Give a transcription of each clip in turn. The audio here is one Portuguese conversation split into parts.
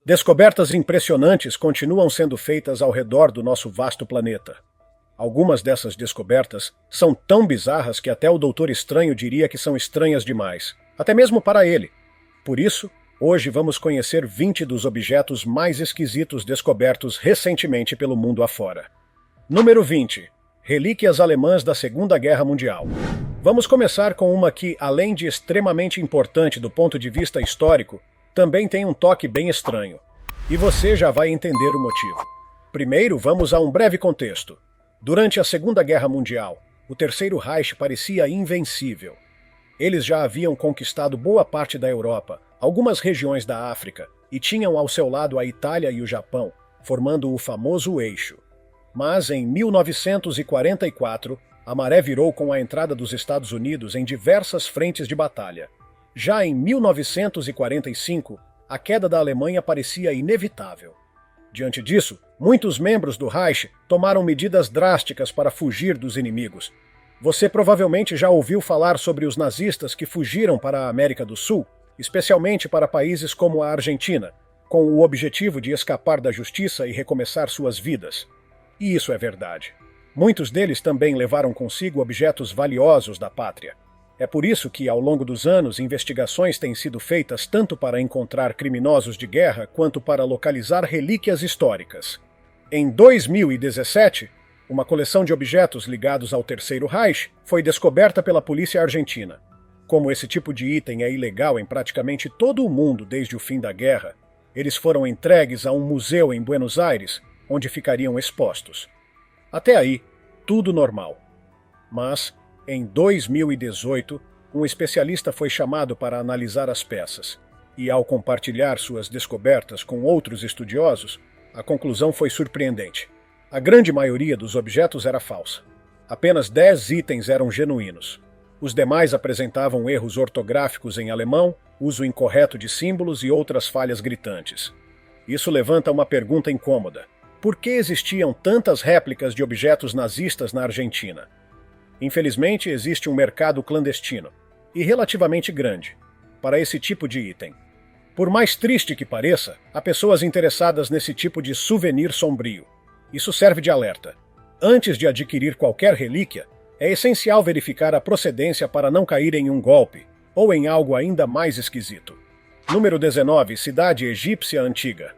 Descobertas impressionantes continuam sendo feitas ao redor do nosso vasto planeta. Algumas dessas descobertas são tão bizarras que até o Doutor Estranho diria que são estranhas demais, até mesmo para ele. Por isso, hoje vamos conhecer 20 dos objetos mais esquisitos descobertos recentemente pelo mundo afora. Número 20. Relíquias alemãs da Segunda Guerra Mundial. Vamos começar com uma que, além de extremamente importante do ponto de vista histórico, também tem um toque bem estranho. E você já vai entender o motivo. Primeiro, vamos a um breve contexto. Durante a Segunda Guerra Mundial, o Terceiro Reich parecia invencível. Eles já haviam conquistado boa parte da Europa, algumas regiões da África, e tinham ao seu lado a Itália e o Japão, formando o famoso eixo. Mas em 1944, a maré virou com a entrada dos Estados Unidos em diversas frentes de batalha. Já em 1945, a queda da Alemanha parecia inevitável. Diante disso, muitos membros do Reich tomaram medidas drásticas para fugir dos inimigos. Você provavelmente já ouviu falar sobre os nazistas que fugiram para a América do Sul, especialmente para países como a Argentina, com o objetivo de escapar da justiça e recomeçar suas vidas. E isso é verdade. Muitos deles também levaram consigo objetos valiosos da pátria. É por isso que, ao longo dos anos, investigações têm sido feitas tanto para encontrar criminosos de guerra quanto para localizar relíquias históricas. Em 2017, uma coleção de objetos ligados ao Terceiro Reich foi descoberta pela polícia argentina. Como esse tipo de item é ilegal em praticamente todo o mundo desde o fim da guerra, eles foram entregues a um museu em Buenos Aires, onde ficariam expostos. Até aí, tudo normal. Mas, em 2018, um especialista foi chamado para analisar as peças, e ao compartilhar suas descobertas com outros estudiosos, a conclusão foi surpreendente. A grande maioria dos objetos era falsa. Apenas 10 itens eram genuínos. Os demais apresentavam erros ortográficos em alemão, uso incorreto de símbolos e outras falhas gritantes. Isso levanta uma pergunta incômoda. Por que existiam tantas réplicas de objetos nazistas na Argentina? Infelizmente, existe um mercado clandestino, e relativamente grande, para esse tipo de item. Por mais triste que pareça, há pessoas interessadas nesse tipo de souvenir sombrio. Isso serve de alerta. Antes de adquirir qualquer relíquia, é essencial verificar a procedência para não cair em um golpe, ou em algo ainda mais esquisito. Número 19. Cidade egípcia antiga.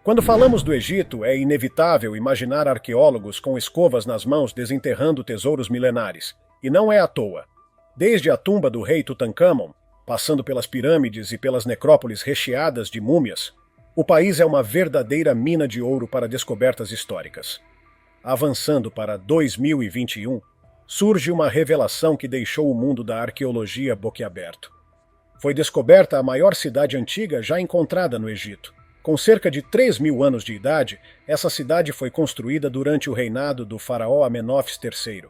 Quando falamos do Egito, é inevitável imaginar arqueólogos com escovas nas mãos desenterrando tesouros milenares. E não é à toa. Desde a tumba do rei Tutankhamon, passando pelas pirâmides e pelas necrópolis recheadas de múmias, o país é uma verdadeira mina de ouro para descobertas históricas. Avançando para 2021, surge uma revelação que deixou o mundo da arqueologia boquiaberto. Foi descoberta a maior cidade antiga já encontrada no Egito. Com cerca de 3.000 anos de idade, essa cidade foi construída durante o reinado do faraó Amenófis III.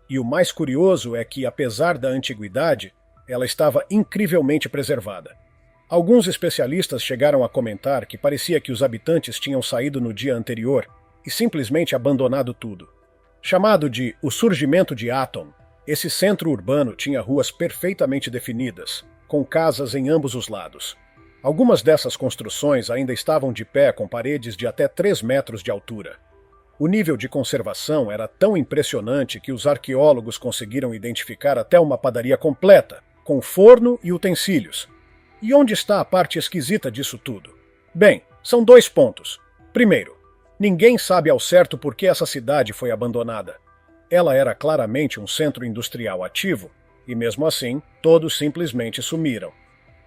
E o mais curioso é que, apesar da antiguidade, ela estava incrivelmente preservada. Alguns especialistas chegaram a comentar que parecia que os habitantes tinham saído no dia anterior e simplesmente abandonado tudo. Chamado de o surgimento de Aton, esse centro urbano tinha ruas perfeitamente definidas, com casas em ambos os lados. Algumas dessas construções ainda estavam de pé com paredes de até 3 metros de altura. O nível de conservação era tão impressionante que os arqueólogos conseguiram identificar até uma padaria completa, com forno e utensílios. E onde está a parte esquisita disso tudo? Bem, são 2 pontos. Primeiro, ninguém sabe ao certo por que essa cidade foi abandonada. Ela era claramente um centro industrial ativo, e mesmo assim, todos simplesmente sumiram.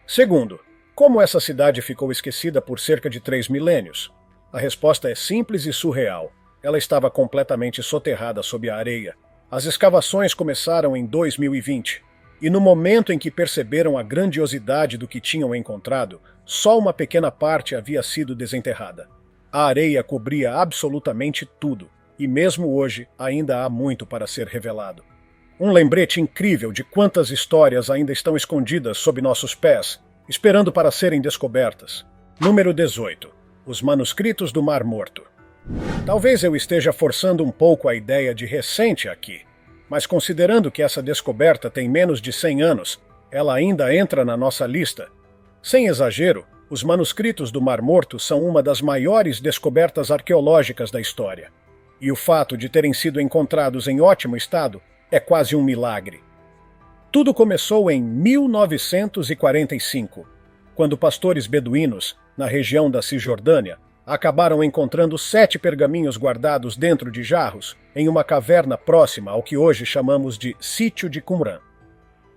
Segundo, como essa cidade ficou esquecida por cerca de 3 milênios? A resposta é simples e surreal. Ela estava completamente soterrada sob a areia. As escavações começaram em 2020, e no momento em que perceberam a grandiosidade do que tinham encontrado, só uma pequena parte havia sido desenterrada. A areia cobria absolutamente tudo, e mesmo hoje ainda há muito para ser revelado. Um lembrete incrível de quantas histórias ainda estão escondidas sob nossos pés, esperando para serem descobertas. Número 18. Os manuscritos do Mar Morto. Talvez eu esteja forçando um pouco a ideia de recente aqui, mas considerando que essa descoberta tem menos de 100 anos, ela ainda entra na nossa lista. Sem exagero, Os manuscritos do Mar Morto são uma das maiores descobertas arqueológicas da história. E o fato de terem sido encontrados em ótimo estado é quase um milagre. Tudo começou em 1945, quando pastores beduínos, na região da Cisjordânia, acabaram encontrando 7 pergaminhos guardados dentro de jarros em uma caverna próxima ao que hoje chamamos de Sítio de Qumran.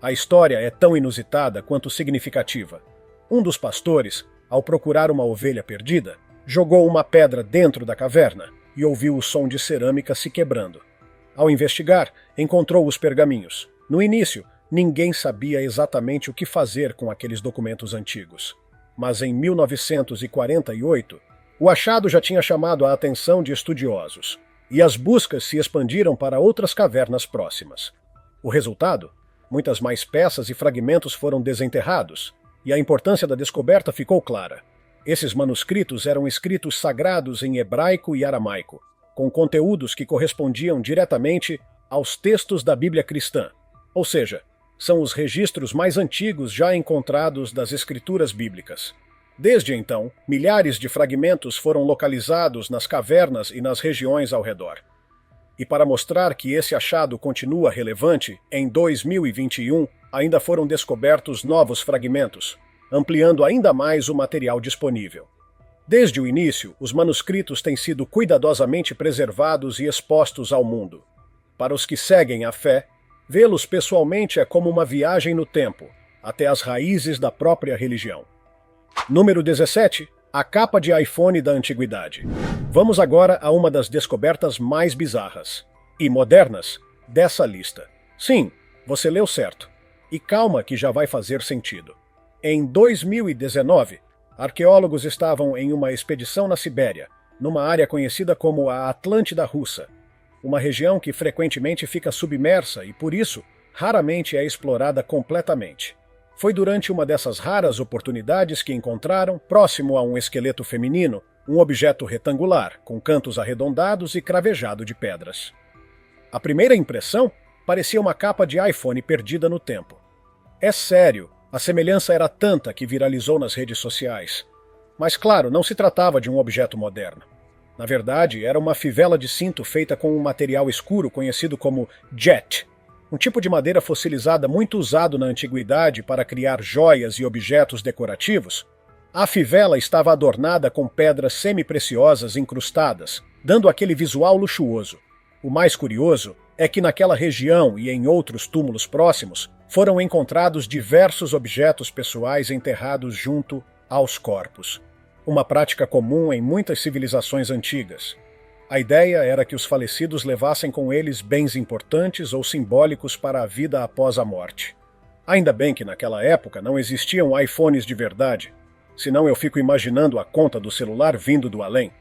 A história é tão inusitada quanto significativa. Um dos pastores, ao procurar uma ovelha perdida, jogou uma pedra dentro da caverna e ouviu o som de cerâmica se quebrando. Ao investigar, encontrou os pergaminhos. No início, ninguém sabia exatamente o que fazer com aqueles documentos antigos. Mas em 1948, o achado já tinha chamado a atenção de estudiosos, e as buscas se expandiram para outras cavernas próximas. O resultado? Muitas mais peças e fragmentos foram desenterrados, e a importância da descoberta ficou clara. Esses manuscritos eram escritos sagrados em hebraico e aramaico, com conteúdos que correspondiam diretamente aos textos da Bíblia cristã, ou seja, são os registros mais antigos já encontrados das escrituras bíblicas. Desde então, milhares de fragmentos foram localizados nas cavernas e nas regiões ao redor. E para mostrar que esse achado continua relevante, em 2021 ainda foram descobertos novos fragmentos, ampliando ainda mais o material disponível. Desde o início, os manuscritos têm sido cuidadosamente preservados e expostos ao mundo. Para os que seguem a fé, vê-los pessoalmente é como uma viagem no tempo, até as raízes da própria religião. Número 17. A capa de iPhone da antiguidade. Vamos agora a uma das descobertas mais bizarras e modernas dessa lista. Sim, você leu certo. E calma que já vai fazer sentido. Em 2019, arqueólogos estavam em uma expedição na Sibéria, numa área conhecida como a Atlântida Russa, uma região que frequentemente fica submersa e, por isso, raramente é explorada completamente. Foi durante uma dessas raras oportunidades que encontraram, próximo a um esqueleto feminino, um objeto retangular, com cantos arredondados e cravejado de pedras. A primeira impressão parecia uma capa de iPhone perdida no tempo. É sério, a semelhança era tanta que viralizou nas redes sociais. Mas claro, não se tratava de um objeto moderno. Na verdade, era uma fivela de cinto feita com um material escuro conhecido como jet, um tipo de madeira fossilizada muito usado na antiguidade para criar joias e objetos decorativos. A fivela estava adornada com pedras semi-preciosas incrustadas, dando aquele visual luxuoso. O mais curioso é que naquela região e em outros túmulos próximos foram encontrados diversos objetos pessoais enterrados junto aos corpos. Uma prática comum em muitas civilizações antigas. A ideia era que os falecidos levassem com eles bens importantes ou simbólicos para a vida após a morte. Ainda bem que naquela época não existiam iPhones de verdade, senão eu fico imaginando a conta do celular vindo do além.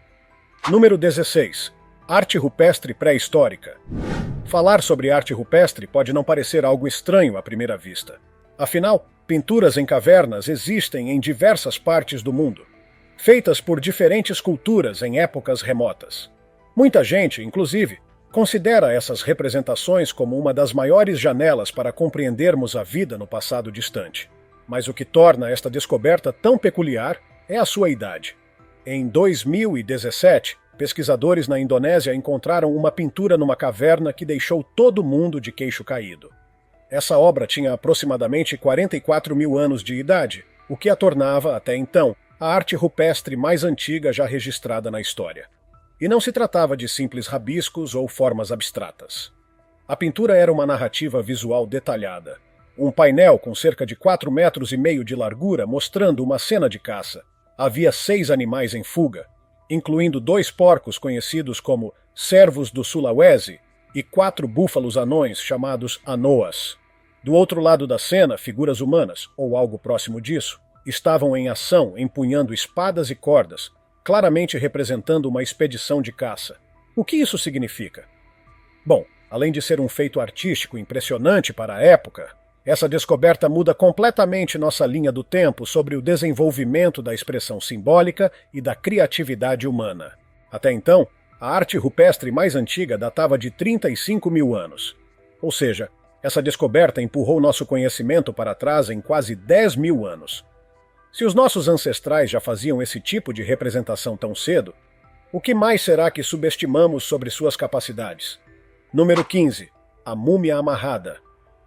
Número 16. Arte rupestre pré-histórica. Falar sobre arte rupestre pode não parecer algo estranho à primeira vista. Afinal, pinturas em cavernas existem em diversas partes do mundo, feitas por diferentes culturas em épocas remotas. Muita gente, inclusive, considera essas representações como uma das maiores janelas para compreendermos a vida no passado distante. Mas o que torna esta descoberta tão peculiar é a sua idade. Em 2017, pesquisadores na Indonésia encontraram uma pintura numa caverna que deixou todo mundo de queixo caído. Essa obra tinha aproximadamente 44 mil anos de idade, o que a tornava, até então, a arte rupestre mais antiga já registrada na história. E não se tratava de simples rabiscos ou formas abstratas. A pintura era uma narrativa visual detalhada. Um painel com cerca de 4,5 metros de largura mostrando uma cena de caça. Havia 6 animais em fuga, incluindo 2 porcos conhecidos como cervos do Sulawesi e 4 búfalos anões chamados anoas. Do outro lado da cena, figuras humanas, ou algo próximo disso, estavam em ação empunhando espadas e cordas, claramente representando uma expedição de caça. O que isso significa? Bom, além de ser um feito artístico impressionante para a época, essa descoberta muda completamente nossa linha do tempo sobre o desenvolvimento da expressão simbólica e da criatividade humana. Até então, a arte rupestre mais antiga datava de 35 mil anos. Ou seja, essa descoberta empurrou nosso conhecimento para trás em quase 10 mil anos. Se os nossos ancestrais já faziam esse tipo de representação tão cedo, o que mais será que subestimamos sobre suas capacidades? Número 15. A múmia amarrada.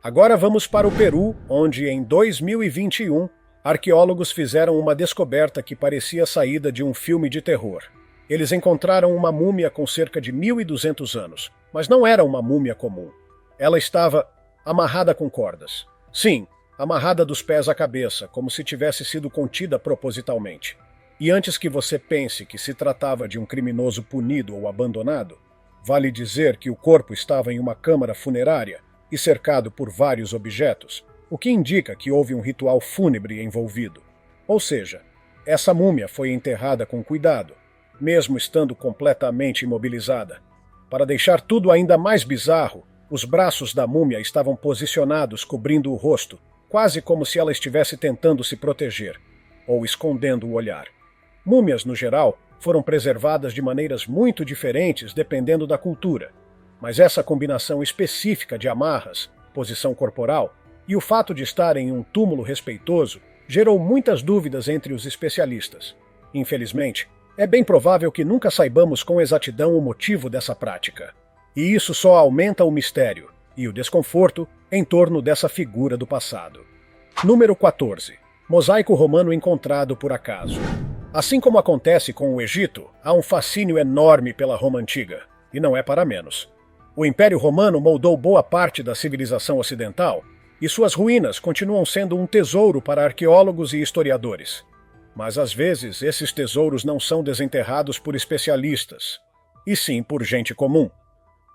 Agora vamos para o Peru, onde em 2021, arqueólogos fizeram uma descoberta que parecia saída de um filme de terror. Eles encontraram uma múmia com cerca de 1.200 anos, mas não era uma múmia comum. Ela estava amarrada com cordas. Sim, amarrada dos pés à cabeça, como se tivesse sido contida propositalmente. E antes que você pense que se tratava de um criminoso punido ou abandonado, vale dizer que o corpo estava em uma câmara funerária e cercado por vários objetos, o que indica que houve um ritual fúnebre envolvido. Ou seja, essa múmia foi enterrada com cuidado, mesmo estando completamente imobilizada. Para deixar tudo ainda mais bizarro, os braços da múmia estavam posicionados cobrindo o rosto, quase como se ela estivesse tentando se proteger, ou escondendo o olhar. Múmias, no geral, foram preservadas de maneiras muito diferentes dependendo da cultura, mas essa combinação específica de amarras, posição corporal e o fato de estar em um túmulo respeitoso gerou muitas dúvidas entre os especialistas. Infelizmente, é bem provável que nunca saibamos com exatidão o motivo dessa prática. E isso só aumenta o mistério e o desconforto em torno dessa figura do passado. Número 14. Mosaico romano encontrado por acaso. Assim como acontece com o Egito, há um fascínio enorme pela Roma antiga, e não é para menos. O Império Romano moldou boa parte da civilização ocidental, e suas ruínas continuam sendo um tesouro para arqueólogos e historiadores. Mas às vezes esses tesouros não são desenterrados por especialistas, e sim por gente comum.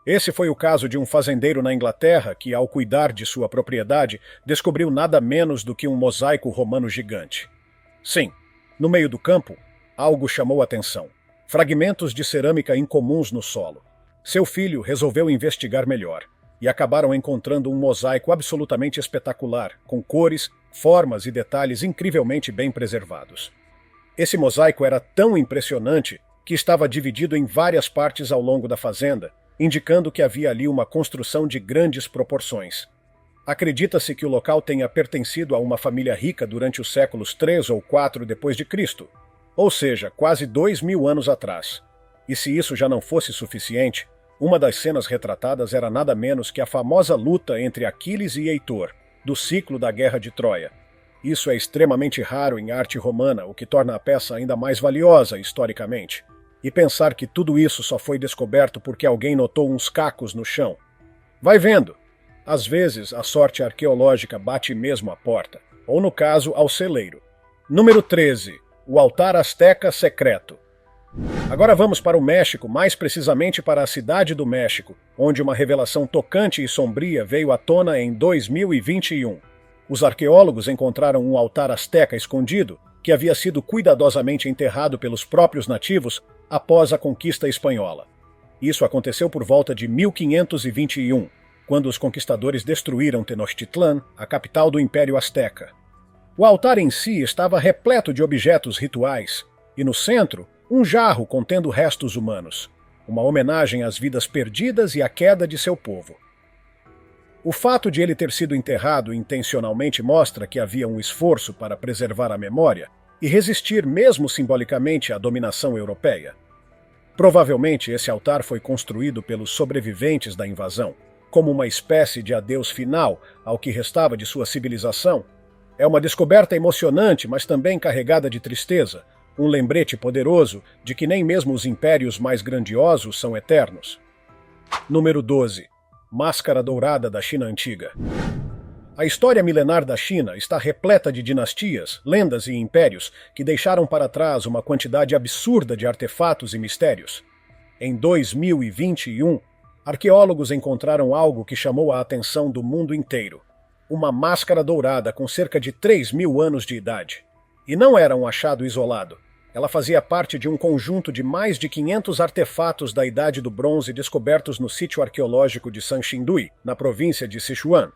Esse foi o caso de um fazendeiro na Inglaterra que, ao cuidar de sua propriedade, descobriu nada menos do que um mosaico romano gigante. Sim, no meio do campo, algo chamou a atenção. Fragmentos de cerâmica incomuns no solo. Seu filho resolveu investigar melhor, e acabaram encontrando um mosaico absolutamente espetacular, com cores, formas e detalhes incrivelmente bem preservados. Esse mosaico era tão impressionante que estava dividido em várias partes ao longo da fazenda, indicando que havia ali uma construção de grandes proporções. Acredita-se que o local tenha pertencido a uma família rica durante os séculos 3 ou 4 depois de Cristo, ou seja, quase 2.000 anos atrás. E se isso já não fosse suficiente, uma das cenas retratadas era nada menos que a famosa luta entre Aquiles e Heitor, do ciclo da Guerra de Troia. Isso é extremamente raro em arte romana, o que torna a peça ainda mais valiosa historicamente. E pensar que tudo isso só foi descoberto porque alguém notou uns cacos no chão. Vai vendo! Às vezes, a sorte arqueológica bate mesmo à porta, ou no caso, ao celeiro. Número 13. O altar asteca secreto. Agora vamos para o México, mais precisamente para a cidade do México, onde uma revelação tocante e sombria veio à tona em 2021. Os arqueólogos encontraram um altar asteca escondido, que havia sido cuidadosamente enterrado pelos próprios nativos após a conquista espanhola. Isso aconteceu por volta de 1521, quando os conquistadores destruíram Tenochtitlan, a capital do Império Azteca. O altar em si estava repleto de objetos rituais, e no centro, um jarro contendo restos humanos, uma homenagem às vidas perdidas e à queda de seu povo. O fato de ele ter sido enterrado intencionalmente mostra que havia um esforço para preservar a memória e resistir mesmo simbolicamente à dominação europeia. Provavelmente esse altar foi construído pelos sobreviventes da invasão, como uma espécie de adeus final ao que restava de sua civilização. É uma descoberta emocionante, mas também carregada de tristeza, um lembrete poderoso de que nem mesmo os impérios mais grandiosos são eternos. Número 12. Máscara dourada da China antiga. A história milenar da China está repleta de dinastias, lendas e impérios que deixaram para trás uma quantidade absurda de artefatos e mistérios. Em 2021, arqueólogos encontraram algo que chamou a atenção do mundo inteiro. Uma máscara dourada com cerca de 3.000 anos de idade. E não era um achado isolado. Ela fazia parte de um conjunto de mais de 500 artefatos da Idade do Bronze descobertos no sítio arqueológico de Sanxindui, na província de Sichuan.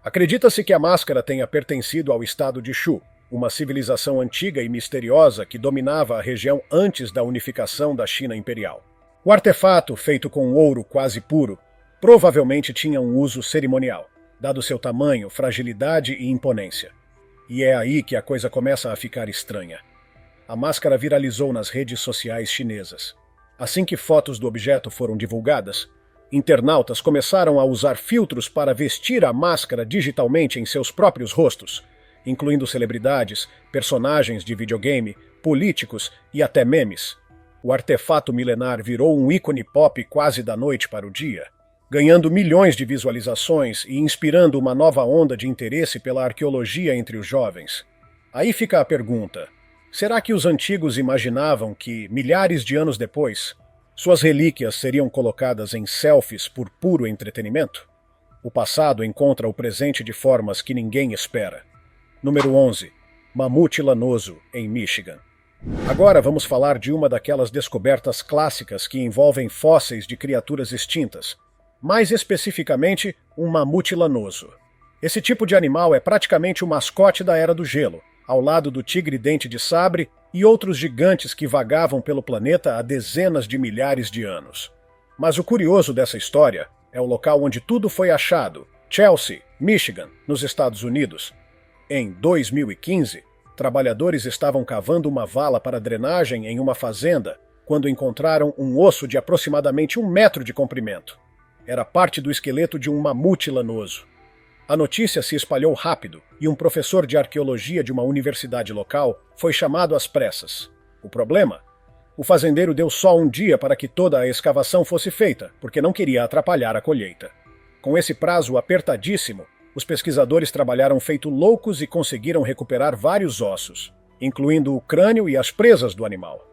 Acredita-se que a máscara tenha pertencido ao estado de Shu, uma civilização antiga e misteriosa que dominava a região antes da unificação da China imperial. O artefato, feito com ouro quase puro, provavelmente tinha um uso cerimonial, dado seu tamanho, fragilidade e imponência. E é aí que a coisa começa a ficar estranha. A máscara viralizou nas redes sociais chinesas. Assim que fotos do objeto foram divulgadas, internautas começaram a usar filtros para vestir a máscara digitalmente em seus próprios rostos, incluindo celebridades, personagens de videogame, políticos e até memes. O artefato milenar virou um ícone pop quase da noite para o dia, ganhando milhões de visualizações e inspirando uma nova onda de interesse pela arqueologia entre os jovens. Aí fica a pergunta: será que os antigos imaginavam que, milhares de anos depois, suas relíquias seriam colocadas em selfies por puro entretenimento? O passado encontra o presente de formas que ninguém espera. Número 11. Mamute lanoso, em Michigan. Agora vamos falar de uma daquelas descobertas clássicas que envolvem fósseis de criaturas extintas. Mais especificamente, um mamute lanoso. Esse tipo de animal é praticamente o mascote da Era do Gelo, ao lado do tigre dente de sabre e outros gigantes que vagavam pelo planeta há dezenas de milhares de anos. Mas o curioso dessa história é o local onde tudo foi achado, Chelsea, Michigan, nos Estados Unidos. Em 2015, trabalhadores estavam cavando uma vala para drenagem em uma fazenda quando encontraram um osso de aproximadamente 1 metro de comprimento. Era parte do esqueleto de um mamute lanoso. A notícia se espalhou rápido e um professor de arqueologia de uma universidade local foi chamado às pressas. O problema? O fazendeiro deu só um dia para que toda a escavação fosse feita, porque não queria atrapalhar a colheita. Com esse prazo apertadíssimo, os pesquisadores trabalharam feito loucos e conseguiram recuperar vários ossos, incluindo o crânio e as presas do animal.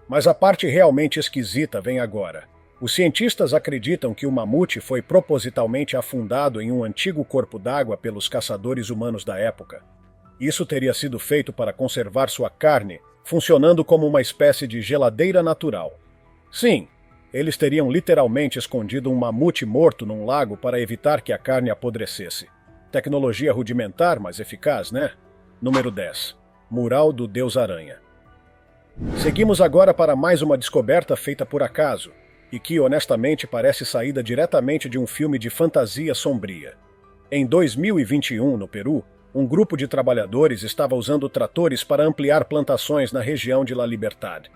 Mas a parte realmente esquisita vem agora. Os cientistas acreditam que o mamute foi propositalmente afundado em um antigo corpo d'água pelos caçadores humanos da época. Isso teria sido feito para conservar sua carne, funcionando como uma espécie de geladeira natural. Sim, eles teriam literalmente escondido um mamute morto num lago para evitar que a carne apodrecesse. Tecnologia rudimentar, mas eficaz, né? Número 10. Mural do Deus Aranha. Seguimos agora para mais uma descoberta feita por acaso, e que honestamente parece saída diretamente de um filme de fantasia sombria. Em 2021, no Peru, um grupo de trabalhadores estava usando tratores para ampliar plantações na região de La Libertad.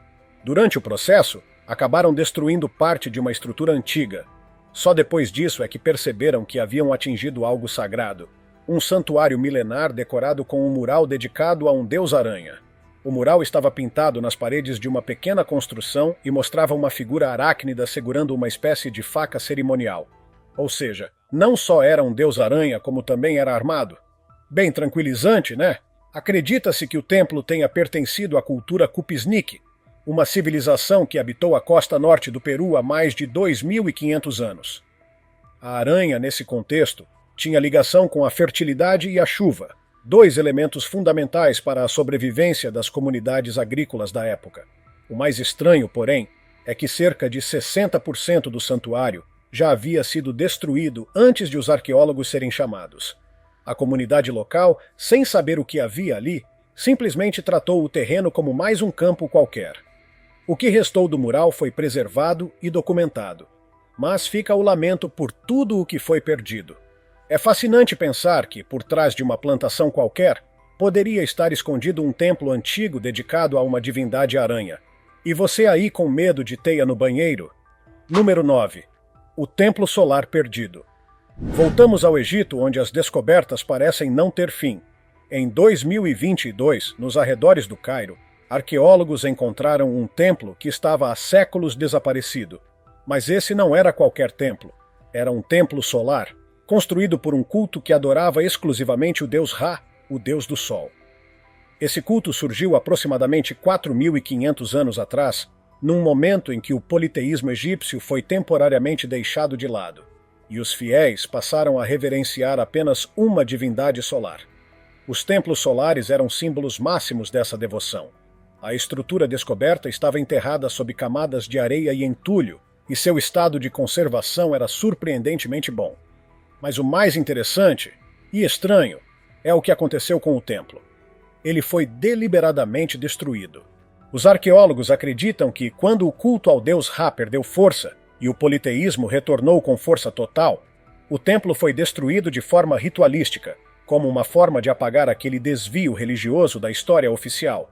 Durante o processo, acabaram destruindo parte de uma estrutura antiga. Só depois disso é que perceberam que haviam atingido algo sagrado, um santuário milenar decorado com um mural dedicado a um deus-aranha. O mural estava pintado nas paredes de uma pequena construção e mostrava uma figura aracnida segurando uma espécie de faca cerimonial. Ou seja, não só era um deus-aranha, como também era armado. Bem tranquilizante, né? Acredita-se que o templo tenha pertencido à cultura Cupisnique, uma civilização que habitou a costa norte do Peru há mais de 2.500 anos. A aranha, nesse contexto, tinha ligação com a fertilidade e a chuva, dois elementos fundamentais para a sobrevivência das comunidades agrícolas da época. O mais estranho, porém, é que cerca de 60% do santuário já havia sido destruído antes de os arqueólogos serem chamados. A comunidade local, sem saber o que havia ali, simplesmente tratou o terreno como mais um campo qualquer. O que restou do mural foi preservado e documentado, mas fica o lamento por tudo o que foi perdido. É fascinante pensar que, por trás de uma plantação qualquer, poderia estar escondido um templo antigo dedicado a uma divindade aranha. E você aí com medo de teia no banheiro? Número 9. O Templo Solar Perdido. Voltamos ao Egito, onde as descobertas parecem não ter fim. Em 2022, nos arredores do Cairo, arqueólogos encontraram um templo que estava há séculos desaparecido. Mas esse não era qualquer templo. Era um templo solar, construído por um culto que adorava exclusivamente o deus Ra, o deus do Sol. Esse culto surgiu aproximadamente 4.500 anos atrás, num momento em que o politeísmo egípcio foi temporariamente deixado de lado, e os fiéis passaram a reverenciar apenas uma divindade solar. Os templos solares eram símbolos máximos dessa devoção. A estrutura descoberta estava enterrada sob camadas de areia e entulho, e seu estado de conservação era surpreendentemente bom. Mas o mais interessante e estranho é o que aconteceu com o templo. Ele foi deliberadamente destruído. Os arqueólogos acreditam que, quando o culto ao deus Ra perdeu força e o politeísmo retornou com força total, o templo foi destruído de forma ritualística, como uma forma de apagar aquele desvio religioso da história oficial.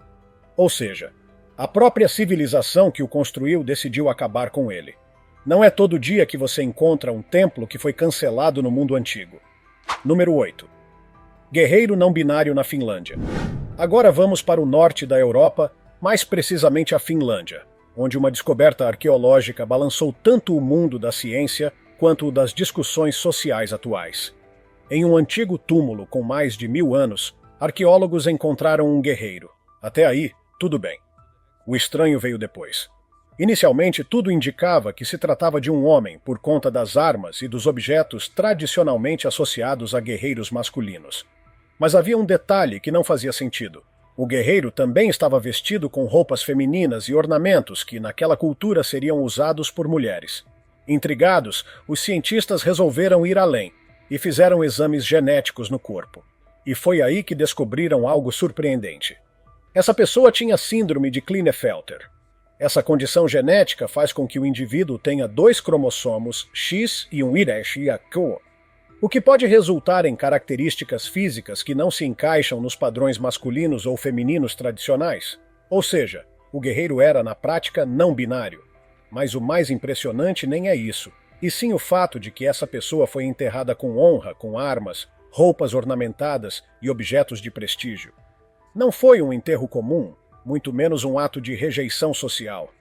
Ou seja, a própria civilização que o construiu decidiu acabar com ele. Não é todo dia que você encontra um templo que foi cancelado no mundo antigo. Número 8. Guerreiro não binário na Finlândia. Agora vamos para o norte da Europa, mais precisamente a Finlândia, onde uma descoberta arqueológica balançou tanto o mundo da ciência quanto o das discussões sociais atuais. Em um antigo túmulo com mais de 1000 anos, arqueólogos encontraram um guerreiro. Até aí, tudo bem. O estranho veio depois. Inicialmente, tudo indicava que se tratava de um homem por conta das armas e dos objetos tradicionalmente associados a guerreiros masculinos. Mas havia um detalhe que não fazia sentido. O guerreiro também estava vestido com roupas femininas e ornamentos que, naquela cultura, seriam usados por mulheres. Intrigados, os cientistas resolveram ir além e fizeram exames genéticos no corpo. E foi aí que descobriram algo surpreendente. Essa pessoa tinha síndrome de Klinefelter. Essa condição genética faz com que o indivíduo tenha 2 cromossomos X e um Y, o que pode resultar em características físicas que não se encaixam nos padrões masculinos ou femininos tradicionais. Ou seja, o guerreiro era, na prática, não binário. Mas o mais impressionante nem é isso, e sim o fato de que essa pessoa foi enterrada com honra, com armas, roupas ornamentadas e objetos de prestígio. Não foi um enterro comum, muito menos um ato de rejeição social.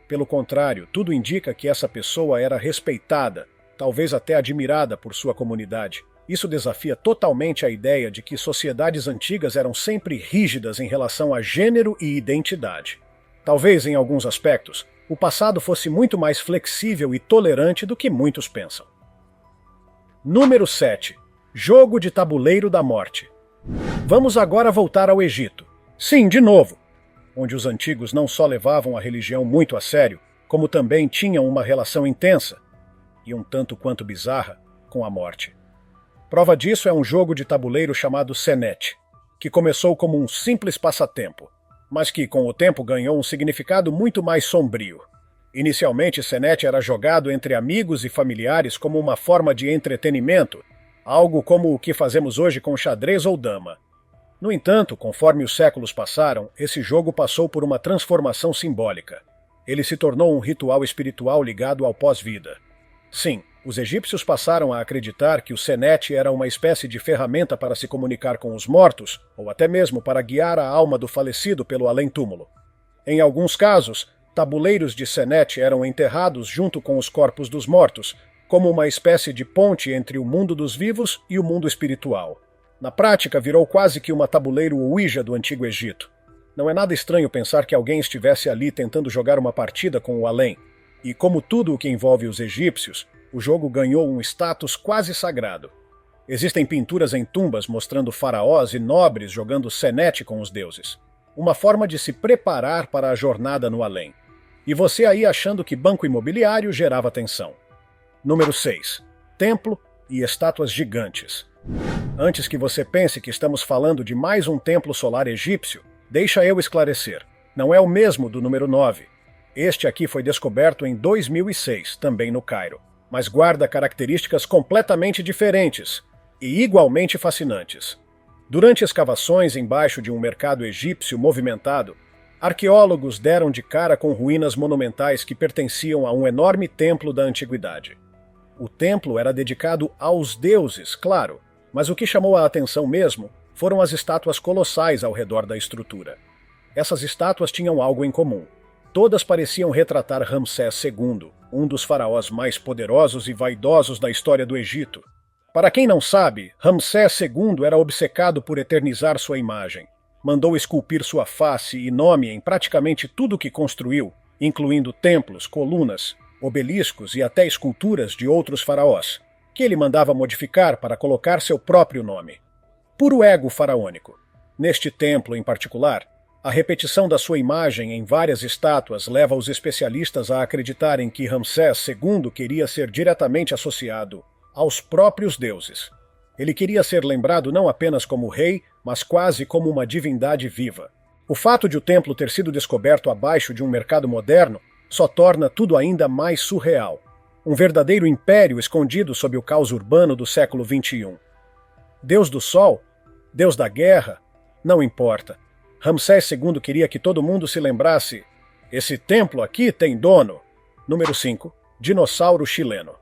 Pelo contrário, tudo indica que essa pessoa era respeitada, talvez até admirada por sua comunidade. Isso desafia totalmente a ideia de que sociedades antigas eram sempre rígidas em relação a gênero e identidade. Talvez, em alguns aspectos, o passado fosse muito mais flexível e tolerante do que muitos pensam. Número 7. Jogo de tabuleiro da morte. Vamos agora voltar ao Egito. Sim, de novo, onde os antigos não só levavam a religião muito a sério, como também tinham uma relação intensa, e um tanto quanto bizarra, com a morte. Prova disso é um jogo de tabuleiro chamado Senet, que começou como um simples passatempo, mas que com o tempo ganhou um significado muito mais sombrio. Inicialmente, Senet era jogado entre amigos e familiares como uma forma de entretenimento, algo como o que fazemos hoje com xadrez ou dama. No entanto, conforme os séculos passaram, esse jogo passou por uma transformação simbólica. Ele se tornou um ritual espiritual ligado ao pós-vida. Sim, os egípcios passaram a acreditar que o Senet era uma espécie de ferramenta para se comunicar com os mortos, ou até mesmo para guiar a alma do falecido pelo além-túmulo. Em alguns casos, tabuleiros de Senet eram enterrados junto com os corpos dos mortos, como uma espécie de ponte entre o mundo dos vivos e o mundo espiritual. Na prática, virou quase que uma tabuleiro Ouija do Antigo Egito. Não é nada estranho pensar que alguém estivesse ali tentando jogar uma partida com o além. E como tudo o que envolve os egípcios, o jogo ganhou um status quase sagrado. Existem pinturas em tumbas mostrando faraós e nobres jogando Senet com os deuses. Uma forma de se preparar para a jornada no além. E você aí achando que banco imobiliário gerava tensão. Número 6. Templo e estátuas gigantes. Antes que você pense que estamos falando de mais um templo solar egípcio, deixa eu esclarecer. Não é o mesmo do número 9. Este aqui foi descoberto em 2006, também no Cairo, mas guarda características completamente diferentes e igualmente fascinantes. Durante escavações embaixo de um mercado egípcio movimentado, arqueólogos deram de cara com ruínas monumentais que pertenciam a um enorme templo da antiguidade. O templo era dedicado aos deuses, claro, mas o que chamou a atenção mesmo foram as estátuas colossais ao redor da estrutura. Essas estátuas tinham algo em comum. Todas pareciam retratar Ramsés II, um dos faraós mais poderosos e vaidosos da história do Egito. Para quem não sabe, Ramsés II era obcecado por eternizar sua imagem. Mandou esculpir sua face e nome em praticamente tudo que construiu, incluindo templos, colunas, obeliscos e até esculturas de outros faraós, que ele mandava modificar para colocar seu próprio nome. Puro ego faraônico. Neste templo em particular, a repetição da sua imagem em várias estátuas leva os especialistas a acreditarem que Ramsés II queria ser diretamente associado aos próprios deuses. Ele queria ser lembrado não apenas como rei, mas quase como uma divindade viva. O fato de o templo ter sido descoberto abaixo de um mercado moderno só torna tudo ainda mais surreal. Um verdadeiro império escondido sob o caos urbano do século XXI. Deus do Sol, Deus da guerra? Não importa. Ramsés II queria que todo mundo se lembrasse: esse templo aqui tem dono. Número 5. Dinossauro chileno.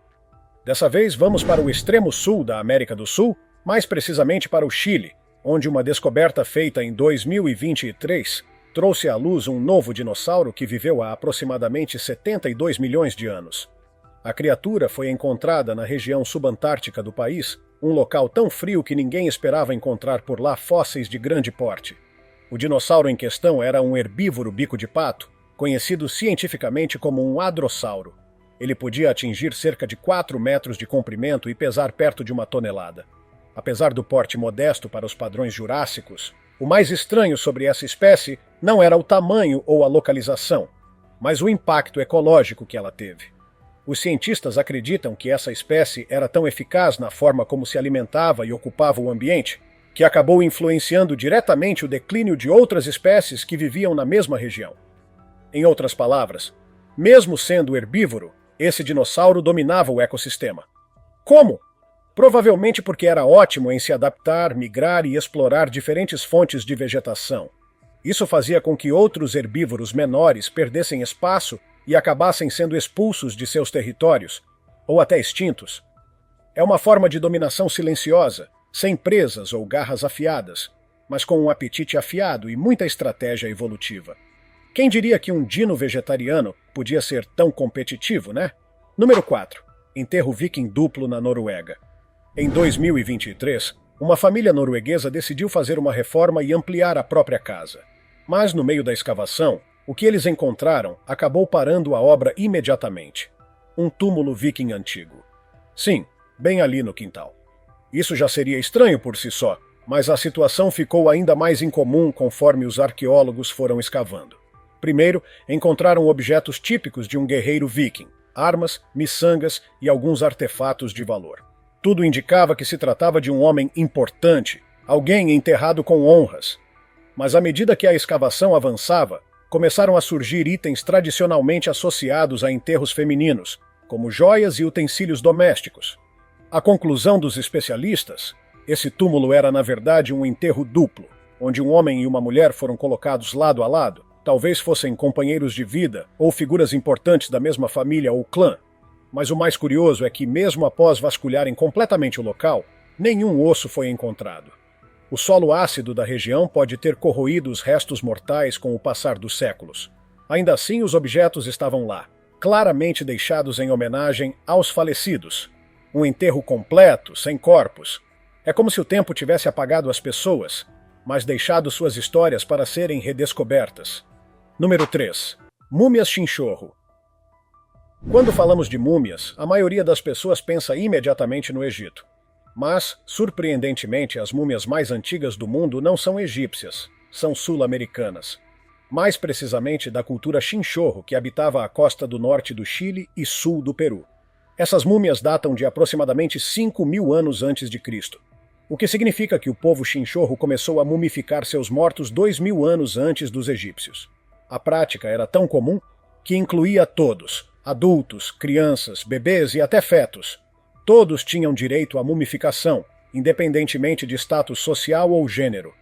Dessa vez vamos para o extremo sul da América do Sul, mais precisamente para o Chile, onde uma descoberta feita em 2023 trouxe à luz um novo dinossauro que viveu há aproximadamente 72 milhões de anos. A criatura foi encontrada na região subantártica do país, um local tão frio que ninguém esperava encontrar por lá fósseis de grande porte. O dinossauro em questão era um herbívoro bico de pato, conhecido cientificamente como um hadrossauro. Ele podia atingir cerca de 4 metros de comprimento e pesar perto de 1 tonelada. Apesar do porte modesto para os padrões jurássicos, o mais estranho sobre essa espécie não era o tamanho ou a localização, mas o impacto ecológico que ela teve. Os cientistas acreditam que essa espécie era tão eficaz na forma como se alimentava e ocupava o ambiente, que acabou influenciando diretamente o declínio de outras espécies que viviam na mesma região. Em outras palavras, mesmo sendo herbívoro, esse dinossauro dominava o ecossistema. Como? Provavelmente porque era ótimo em se adaptar, migrar e explorar diferentes fontes de vegetação. Isso fazia com que outros herbívoros menores perdessem espaço e acabassem sendo expulsos de seus territórios, ou até extintos. É uma forma de dominação silenciosa, sem presas ou garras afiadas, mas com um apetite afiado e muita estratégia evolutiva. Quem diria que um dino vegetariano podia ser tão competitivo, né? Número 4. Enterro viking duplo na Noruega. Em 2023, uma família norueguesa decidiu fazer uma reforma e ampliar a própria casa. Mas no meio da escavação, o que eles encontraram acabou parando a obra imediatamente. Um túmulo viking antigo. Sim, bem ali no quintal. Isso já seria estranho por si só, mas a situação ficou ainda mais incomum conforme os arqueólogos foram escavando. Primeiro, encontraram objetos típicos de um guerreiro viking, armas, miçangas e alguns artefatos de valor. Tudo indicava que se tratava de um homem importante, alguém enterrado com honras. Mas à medida que a escavação avançava, começaram a surgir itens tradicionalmente associados a enterros femininos, como joias e utensílios domésticos. A conclusão dos especialistas: esse túmulo era na verdade um enterro duplo, onde um homem e uma mulher foram colocados lado a lado, talvez fossem companheiros de vida ou figuras importantes da mesma família ou clã. Mas o mais curioso é que, mesmo após vasculharem completamente o local, nenhum osso foi encontrado. O solo ácido da região pode ter corroído os restos mortais com o passar dos séculos. Ainda assim, os objetos estavam lá, claramente deixados em homenagem aos falecidos. Um enterro completo, sem corpos. É como se o tempo tivesse apagado as pessoas, mas deixado suas histórias para serem redescobertas. Número 3. Múmias chinchorro. Quando falamos de múmias, a maioria das pessoas pensa imediatamente no Egito. Mas, surpreendentemente, as múmias mais antigas do mundo não são egípcias, são sul-americanas. Mais precisamente da cultura chinchorro, que habitava a costa do norte do Chile e sul do Peru. Essas múmias datam de aproximadamente 5.000 anos antes de Cristo, o que significa que o povo chinchorro começou a mumificar seus mortos 2.000 anos antes dos egípcios. A prática era tão comum que incluía todos: adultos, crianças, bebês e até fetos. Todos tinham direito à mumificação, independentemente de status social ou gênero.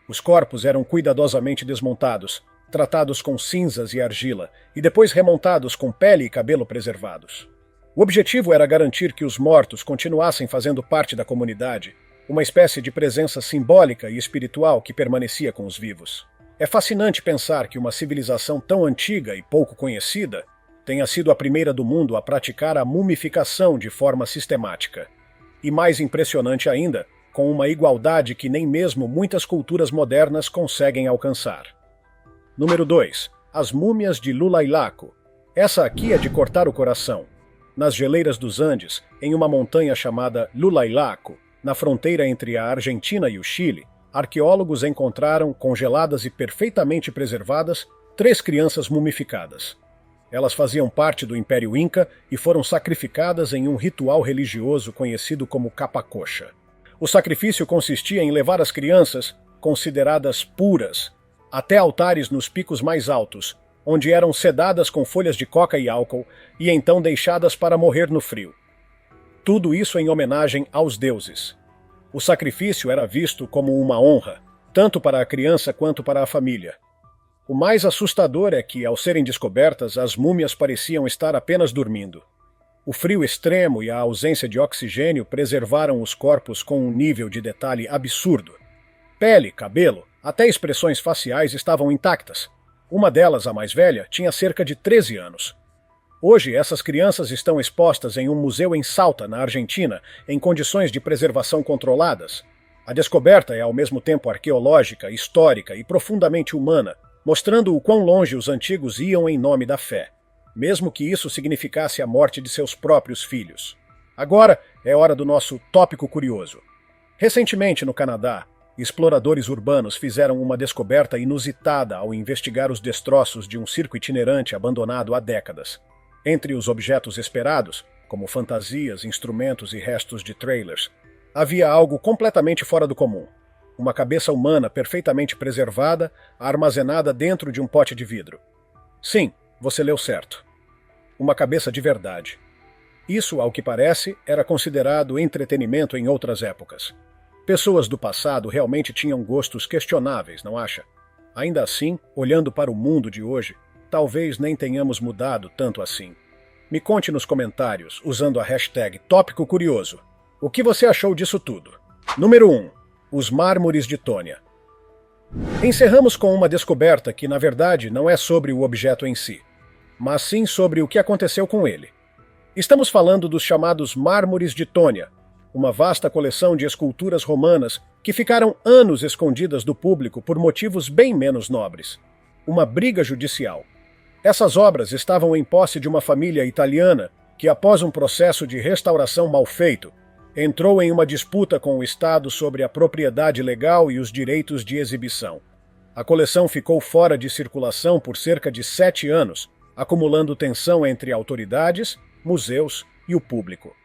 Os corpos eram cuidadosamente desmontados, tratados com cinzas e argila, e depois remontados com pele e cabelo preservados. O objetivo era garantir que os mortos continuassem fazendo parte da comunidade, uma espécie de presença simbólica e espiritual que permanecia com os vivos. É fascinante pensar que uma civilização tão antiga e pouco conhecida tenha sido a primeira do mundo a praticar a mumificação de forma sistemática. E mais impressionante ainda, com uma igualdade que nem mesmo muitas culturas modernas conseguem alcançar. Número 2. As múmias de Lula-Ilaco. Essa aqui é de cortar o coração. Nas geleiras dos Andes, em uma montanha chamada Lula-Ilaco, na fronteira entre a Argentina e o Chile, arqueólogos encontraram, congeladas e perfeitamente preservadas, 3 crianças mumificadas. Elas faziam parte do Império Inca e foram sacrificadas em um ritual religioso conhecido como capacocha. O sacrifício consistia em levar as crianças, consideradas puras, até altares nos picos mais altos, onde eram sedadas com folhas de coca e álcool e então deixadas para morrer no frio. Tudo isso em homenagem aos deuses. O sacrifício era visto como uma honra, tanto para a criança quanto para a família. O mais assustador é que, ao serem descobertas, as múmias pareciam estar apenas dormindo. O frio extremo e a ausência de oxigênio preservaram os corpos com um nível de detalhe absurdo. Pele, cabelo, até expressões faciais estavam intactas. Uma delas, a mais velha, tinha cerca de 13 anos. Hoje, essas crianças estão expostas em um museu em Salta, na Argentina, em condições de preservação controladas. A descoberta é ao mesmo tempo arqueológica, histórica e profundamente humana, mostrando o quão longe os antigos iam em nome da fé, mesmo que isso significasse a morte de seus próprios filhos. Agora é hora do nosso tópico curioso. Recentemente, no Canadá, exploradores urbanos fizeram uma descoberta inusitada ao investigar os destroços de um circo itinerante abandonado há décadas. Entre os objetos esperados, como fantasias, instrumentos e restos de trailers, havia algo completamente fora do comum. Uma cabeça humana perfeitamente preservada, armazenada dentro de um pote de vidro. Sim, você leu certo. Uma cabeça de verdade. Isso, ao que parece, era considerado entretenimento em outras épocas. Pessoas do passado realmente tinham gostos questionáveis, não acha? Ainda assim, olhando para o mundo de hoje, talvez nem tenhamos mudado tanto assim. Me conte nos comentários, usando a hashtag Tópico Curioso, o que você achou disso tudo. Número 1. Os mármores de Tônia. Encerramos com uma descoberta que, na verdade, não é sobre o objeto em si, mas sim sobre o que aconteceu com ele. Estamos falando dos chamados mármores de Tônia, uma vasta coleção de esculturas romanas que ficaram anos escondidas do público por motivos bem menos nobres. Uma briga judicial. Essas obras estavam em posse de uma família italiana que, após um processo de restauração mal feito, entrou em uma disputa com o Estado sobre a propriedade legal e os direitos de exibição. A coleção ficou fora de circulação por cerca de 7 anos, acumulando tensão entre autoridades, museus e o público.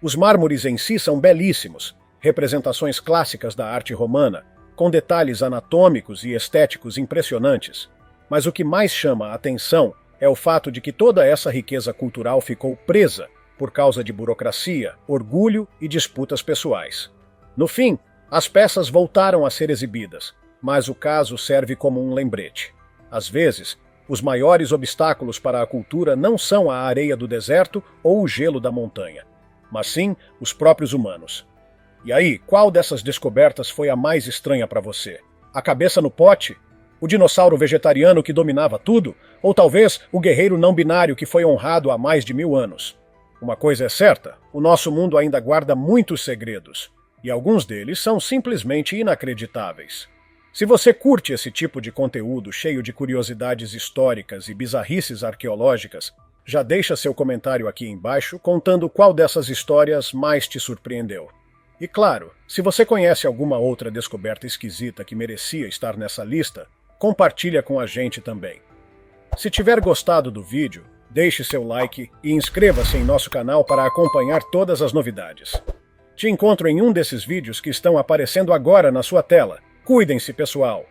Os mármores em si são belíssimos, representações clássicas da arte romana, com detalhes anatômicos e estéticos impressionantes. Mas o que mais chama a atenção é o fato de que toda essa riqueza cultural ficou presa por causa de burocracia, orgulho e disputas pessoais. No fim, as peças voltaram a ser exibidas, mas o caso serve como um lembrete. Às vezes, os maiores obstáculos para a cultura não são a areia do deserto ou o gelo da montanha, mas sim os próprios humanos. E aí, qual dessas descobertas foi a mais estranha para você? A cabeça no pote? O dinossauro vegetariano que dominava tudo? Ou talvez o guerreiro não binário que foi honrado há mais de 1000 anos? Uma coisa é certa, o nosso mundo ainda guarda muitos segredos, e alguns deles são simplesmente inacreditáveis. Se você curte esse tipo de conteúdo cheio de curiosidades históricas e bizarrices arqueológicas, já deixa seu comentário aqui embaixo contando qual dessas histórias mais te surpreendeu. E claro, se você conhece alguma outra descoberta esquisita que merecia estar nessa lista, compartilha com a gente também. Se tiver gostado do vídeo, deixe seu like e inscreva-se em nosso canal para acompanhar todas as novidades. Te encontro em um desses vídeos que estão aparecendo agora na sua tela. Cuidem-se, pessoal!